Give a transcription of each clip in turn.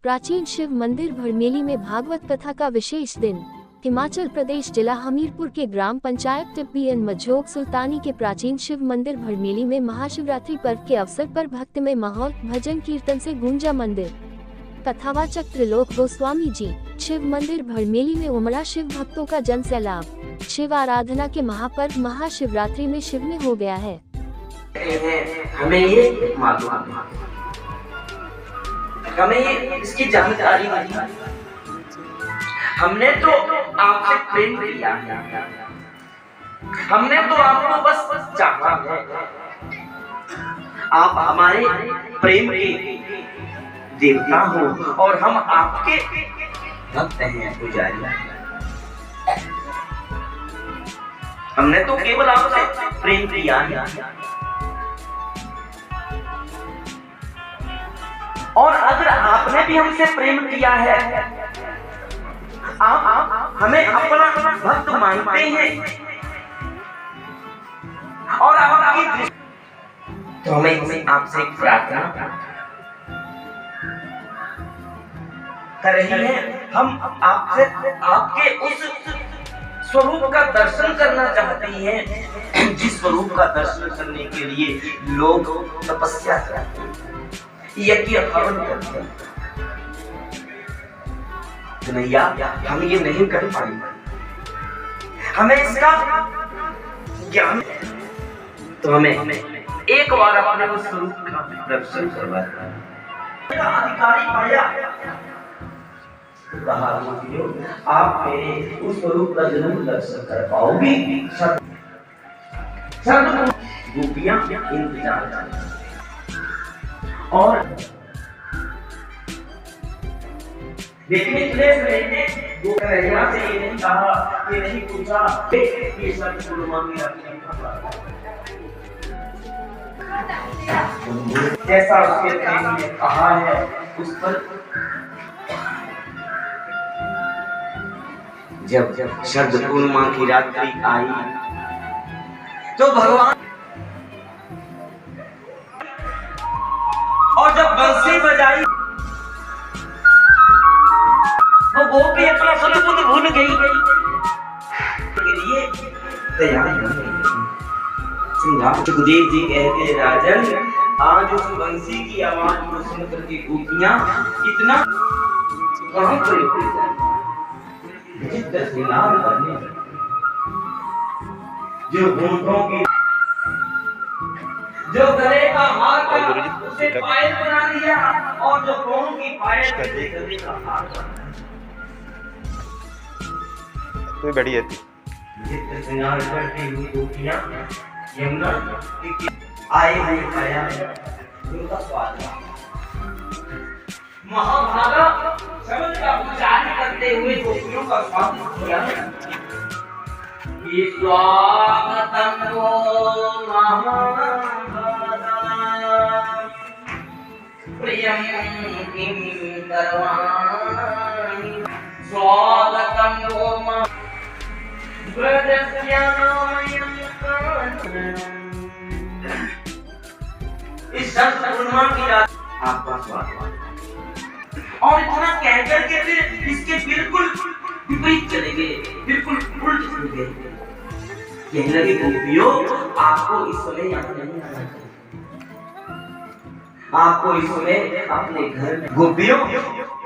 प्राचीन शिव मंदिर भड़मेली में भागवत कथा का विशेष दिन। हिमाचल प्रदेश जिला हमीरपुर के ग्राम पंचायत टिब्बी मझोक सुल्तानी के प्राचीन शिव मंदिर भड़मेली में महाशिवरात्रि पर्व के अवसर पर भक्तिमय माहौल, भजन कीर्तन से गूंजा मंदिर। कथावाचक त्रिलोक गोस्वामी जी। शिव मंदिर भड़मेली में उमड़ा शिव भक्तों का जन सैलाब। शिव आराधना के महापर्व महाशिवरात्रि में शिव में हो गया है। हमें ये मालूम है, हमें ये इसकी जानकारी नहीं। हमने तो आपसे प्रेम किया है, हमने तो आपको बस चाहा है। आप हमारे प्रेम के देवता हो और हम आपके भक्त हैं, पुजारी। हमने तो केवल आपसे प्रेम किया है। और अगर आपने भी हमसे प्रेम किया है, आप हमें अपना भक्त मानते हैं और आपकी तो हमें आपसे एक प्रार्थना कर रही है। हम आपसे आपके उस स्वरूप का दर्शन करना चाहते हैं जिस स्वरूप का दर्शन करने के लिए लोग तपस्या करते हैं, यज्ञ हवन करते हैं। कन्हैया, हम ये नहीं कर पाएंगे, हमें इसका ज्ञान है, तो हमें एक बार अपने उस स्वरूप का दर्शन करवाना अधिकारी पाया। आप मेरे उस स्वरूप का जरूर दर्शन कर पाओगी। सब गोपियां इंतजार कर और देखने के लिए वो कन्हैया से ये नहीं कहा, ये नहीं पूछा ये सब गुरुमा की रखने का जैसा उसके प्रेम ने कहा है उस पर। जब शरद पूर्णिमा की रात्रि आई तो भगवान और जब बंसी बजाई तो गोपी अपना स्वरूप भूल गई के लिए तैयार हो गई। सुखदेव जी कहते हैं, राजन, आज उस बंसी की आवाज को सुनकर के गोपियां इतना कहां खड़ी हो जाए, विचित्र श्रृंगार करने, जो होठों की जो गले का हार का उसे पायल बना दिया और जो पांव की पायल से गले का हार बना तो बढ़िया थी। जितने श्रृंगार करती हुई गोपियां यमुना आए हुए आया उनका स्वागत। महाभागा शब्द का उच्चारण करते हुए गोपियों का स्वागत किया। ये स्वागतम वो प्रियं किं करवाणि स्वागतं वो ब्रजस्यामयं इस शब्द पूर्णिमा की रात आपका स्वागत। और इतना कहकर के फिर इसके बिल्कुल विपरीत चले गए, बिल्कुल उल्ट चले गए। कहने लगे, गोपियों, आपको इस समय यहाँ नहीं आना चाहिए, आपको इस समय अपने घर में। गोपियों,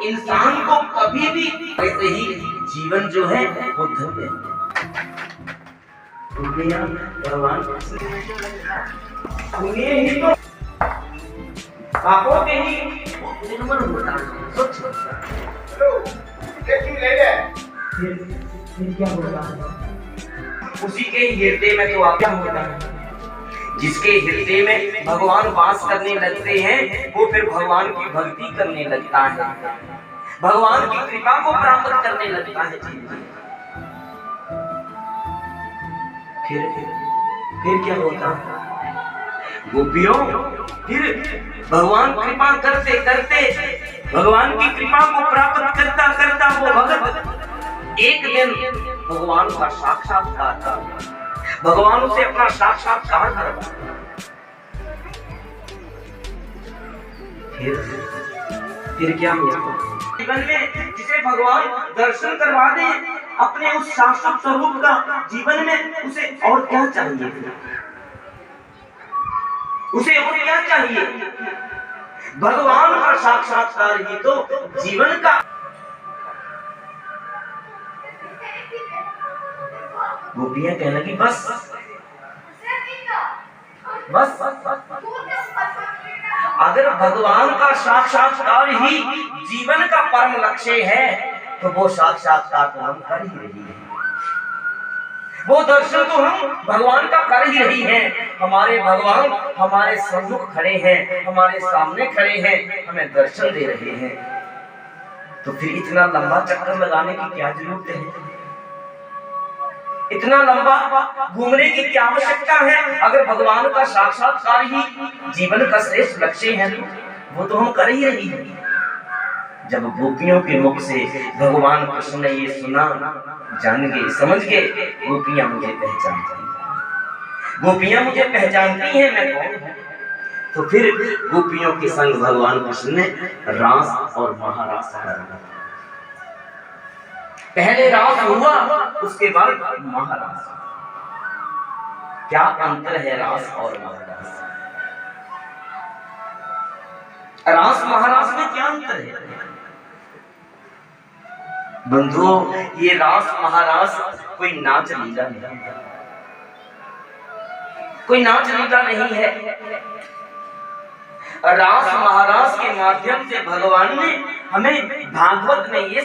इंसान को कभी भी ऐसे ही जीवन जो है वो धन्य है। गोपियां भगवान उन्हें ही तो पापों के ही निर्मल होता है, स्वच्छ होता है। फिर क्या होता है? उसी के हृदय में तो क्या होता है? जिसके हृदय में भगवान वास करने लगते हैं वो फिर भगवान की भक्ति करने लगता है, भगवान की कृपा को प्राप्त करने लगता है। फिर क्या होता है? गोपियों, फिर भगवान कृपा करते करते भगवान की कृपा को प्राप्त करता करता वो भगत एक दिन भगवान का साक्षात्कार, भगवान उसे अपना साक्षात्कार करवा। फिर क्या होगा? जीवन में जिसे भगवान दर्शन करवा दे अपने उस शाश्वत स्वरूप का, जीवन में उसे और क्या चाहिए? उसे और क्या चाहिए? भगवान का साक्षात्कार ही तो जीवन का। गोपियां कहने की बस बस अगर भगवान का साक्षात्कार ही जीवन का परम लक्ष्य है तो वो साक्षात्कार तो हम कर ही रही हैं, वो दर्शन तो हम भगवान का कर ही रही हैं। हमारे भगवान हमारे सम्मुख खड़े हैं, हमारे सामने खड़े हैं, हमें दर्शन दे रहे हैं, तो फिर इतना लंबा चक्कर लगाने की क्या जरूरत है? इतना लंबा घूमने की क्या आवश्यकता है? अगर भगवान का साक्षात्कार ही जीवन का श्रेष्ठ लक्ष्य है तो वो तो हम कर ही रही हैं। जब गोपियों के मुख से भगवान कृष्ण ने ये सुना, जान गए, समझ गए, गोपियां मुझे पहचानती हैं, गोपियां मुझे पहचानती हैं मैं कौन हूं। तो फिर गोपियों के संग भगवान कृष्ण ने रास और महारास करा। पहले रास हुआ, उसके बाद महारास। क्या अंतर है रास और महारास? रास महारास में क्या अंतर है बंधुओं? ये रास महारास कोई नाच लीला नहीं, कोई नाच लीला नहीं है। रास महारास के माध्यम से भगवान ने हमें भागवत में ये